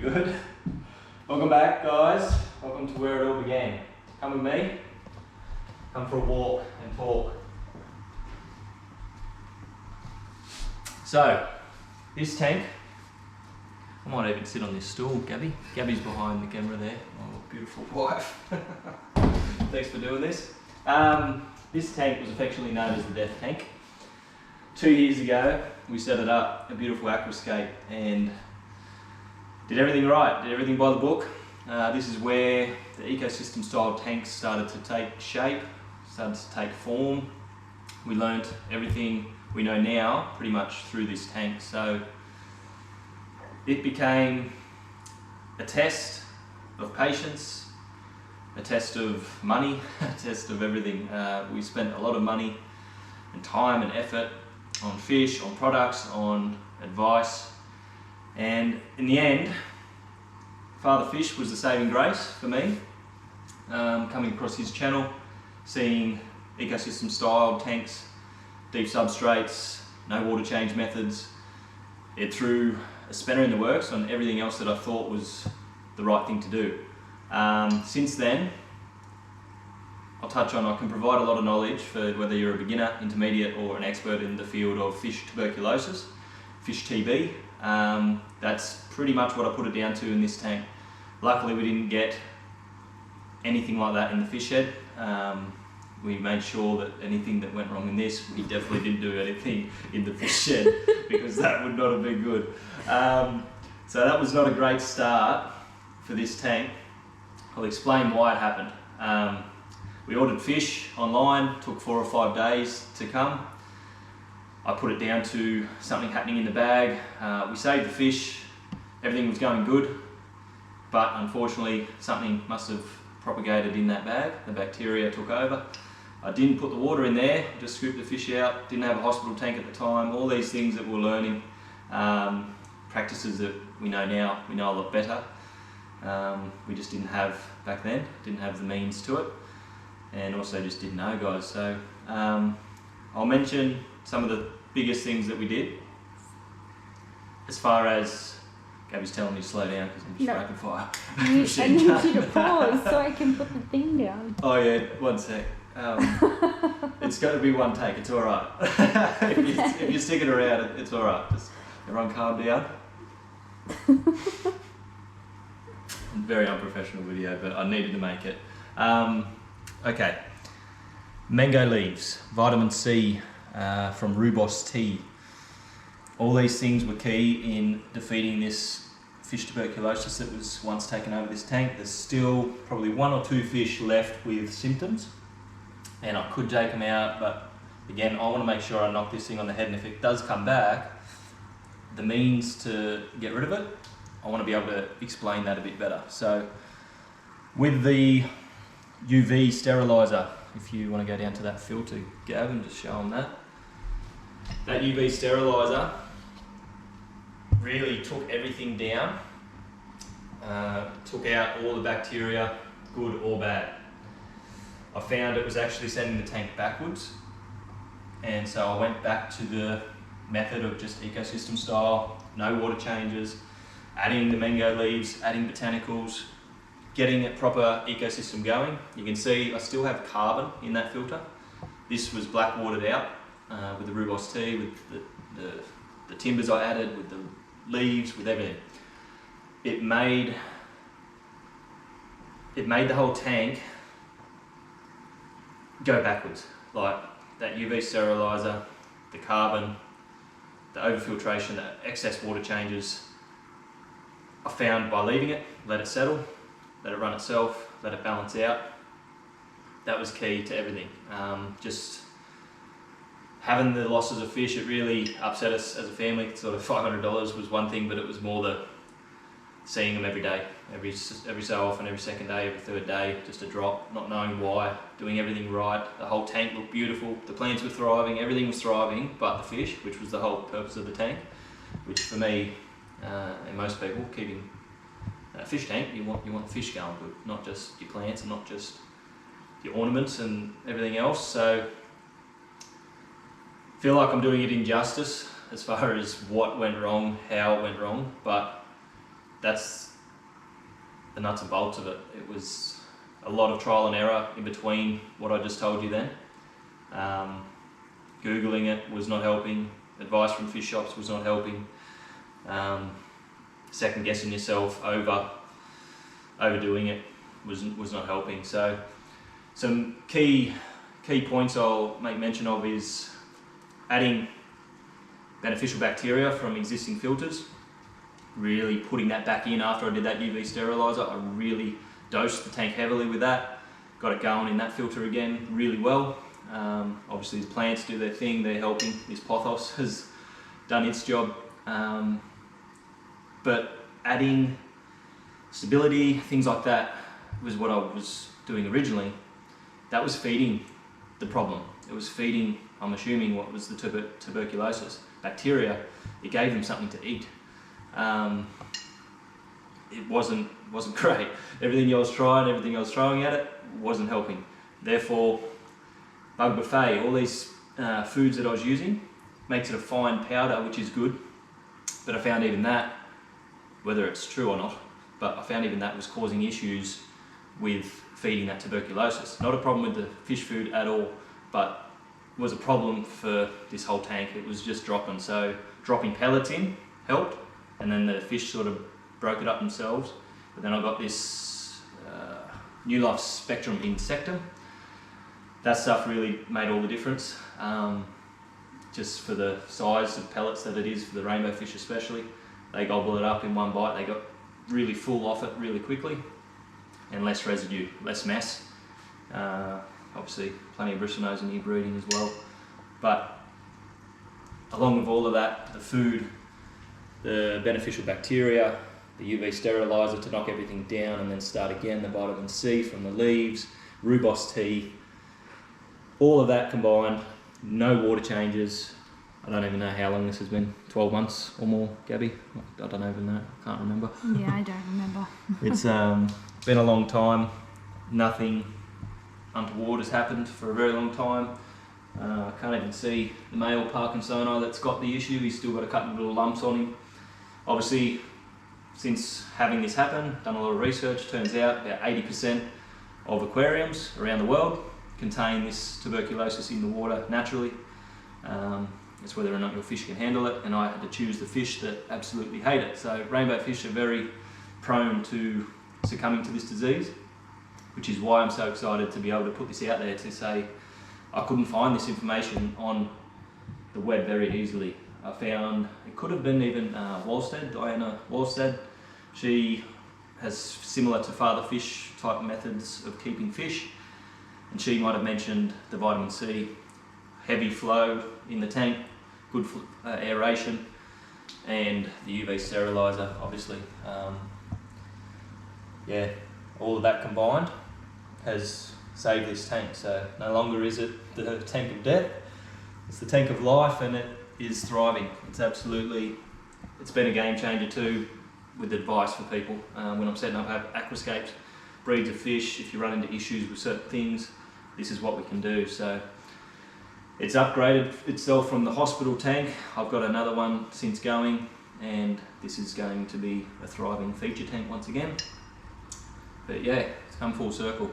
good. Welcome back, guys. Welcome to where it all began. Come with me. Come for a walk and talk. So, this tank, I might even sit on this stool, Gabby. Gabby's behind the camera there, my beautiful wife. Thanks for doing this. This tank was affectionately known as the death tank. 2 years ago, we set it up, a beautiful aquascape, and did everything right, did everything by the book. This is where the ecosystem style tanks started to take shape, started to take form. We learnt everything we know now pretty much through this tank. So it became a test of patience, a test of money, a test of everything. We spent a lot of money and time and effort on fish, on products, on advice, and in the end, Father Fish was the saving grace for me. Coming across his channel, seeing ecosystem style tanks, deep substrates, no water change methods, it threw a spanner in the works on everything else that I thought was the right thing to do. Since then, I'll touch on, I can provide a lot of knowledge for whether you're a beginner, intermediate, or an expert in the field of fish tuberculosis, fish TB. That's pretty much what I put it down to in this tank. Luckily we didn't get anything like that in the fish shed. We made sure that anything that went wrong in this, we definitely didn't do anything in the fish shed because that would not have been good. So that was not a great start for this tank. I'll explain why it happened. We ordered fish online, took 4 or 5 days to come. I put it down to something happening in the bag. We saved the fish, everything was going good, but unfortunately something must have propagated in that bag. The bacteria took over. I didn't put the water in there, just scooped the fish out, didn't have a hospital tank at the time, all these things that we're learning, practices that we know now, we know a lot better. We just didn't have back then, didn't have the means to it, and also just didn't know, guys. So I'll mention some of the biggest things that we did. As far as, Gabby's telling me to slow down because I'm just rapid fire. I need you to pause so I can put the thing down. Oh yeah, one sec. It's got to be one take, it's alright. If you're sticking around, it's alright. Just everyone calm down. Very unprofessional video, but I needed to make it. Okay, mango leaves, vitamin C from rooibos tea. All these things were key in defeating this fish tuberculosis that was once taken over this tank. There's still probably 1 or 2 fish left with symptoms, and I could take them out, but again, I want to make sure I knock this thing on the head, and if it does come back, the means to get rid of it, I want to be able to explain that a bit better. So with the UV sterilizer, if you want to go down to that filter, Gab, and just show them that. That UV sterilizer really took everything down, took out all the bacteria, good or bad. I found it was actually sending the tank backwards, and so I went back to the method of just ecosystem style, no water changes, adding the mango leaves, adding botanicals, getting a proper ecosystem going. You can see I still have carbon in that filter. This was black watered out with the rooibos tea, with the timbers I added, with the leaves, with everything. It made the whole tank go backwards. Like that UV sterilizer, the carbon, the overfiltration, the excess water changes, I found by leaving it, let it settle, let it run itself, let it balance out. That was key to everything. Just having the losses of fish, it really upset us as a family. Sort of $500 was one thing, but it was more the seeing them every day, every so often, every second day, every third day, just a drop, not knowing why, doing everything right. The whole tank looked beautiful, the plants were thriving, everything was thriving, but the fish, which was the whole purpose of the tank, which for me, and most people, keeping a fish tank, you want the fish going good, not just your plants and not just your ornaments and everything else. So I feel like I'm doing it injustice as far as what went wrong, how it went wrong, but that's the nuts and bolts of it. It was a lot of trial and error in between what I just told you then. Googling it was not helping, advice from fish shops was not helping, second guessing yourself, overdoing it was not helping. So some key points I'll make mention of is adding beneficial bacteria from existing filters, really putting that back in after I did that UV sterilizer. I really dosed the tank heavily with that, got it going in that filter again really well. Obviously the plants do their thing, they're helping. This pothos has done its job. But adding stability, things like that was what I was doing originally. That was feeding the problem. It was feeding, I'm assuming, what was the tuberculosis bacteria. It gave them something to eat. It wasn't great. Everything I was throwing at it wasn't helping. Therefore, Bug Buffet, all these foods that I was using, makes it a fine powder, which is good. But I found even that, whether it's true or not, but I found even that was causing issues with feeding that tuberculosis. Not a problem with the fish food at all, but was a problem for this whole tank. It was just dropping. So dropping pellets in helped, and then the fish sort of broke it up themselves. But then I got this New Life Spectrum Insectum. That stuff really made all the difference, just for the size of pellets that it is for the rainbow fish especially. They gobble it up in one bite. They got really full off it really quickly, and less residue, less mess. Obviously plenty of bristlenose in here breeding as well. But along with all of that, the food, the beneficial bacteria, the UV sterilizer to knock everything down and then start again, the vitamin C from the leaves, rooibos tea, all of that combined, no water changes. I don't even know how long this has been, 12 months or more, Gabby? I don't even know, can't remember. Yeah, I don't remember. It's been a long time, nothing untoward has happened for a very long time. I can't even see the male Parkinsoni that's got the issue. He's still got a couple of little lumps on him. Obviously, since having this happen, done a lot of research, turns out about 80% of aquariums around the world contain this tuberculosis in the water naturally. It's whether or not your fish can handle it, and I had to choose the fish that absolutely hate it. So rainbow fish are very prone to succumbing to this disease, which is why I'm so excited to be able to put this out there to say I couldn't find this information on the web very easily. I found, it could have been even Diana Walstead. She has similar to Father Fish type methods of keeping fish, and she might have mentioned the vitamin C, heavy flow in the tank, good aeration, and the UV sterilizer, obviously. Yeah, all of that combined has saved this tank. So no longer is it the tank of death, it's the tank of life, and it is thriving. It's been a game changer too with advice for people. When I'm setting up aquascapes, breeds of fish, if you run into issues with certain things, this is what we can do. So it's upgraded itself from the hospital tank. I've got another one since going, and this is going to be a thriving feature tank once again. But yeah, it's come full circle.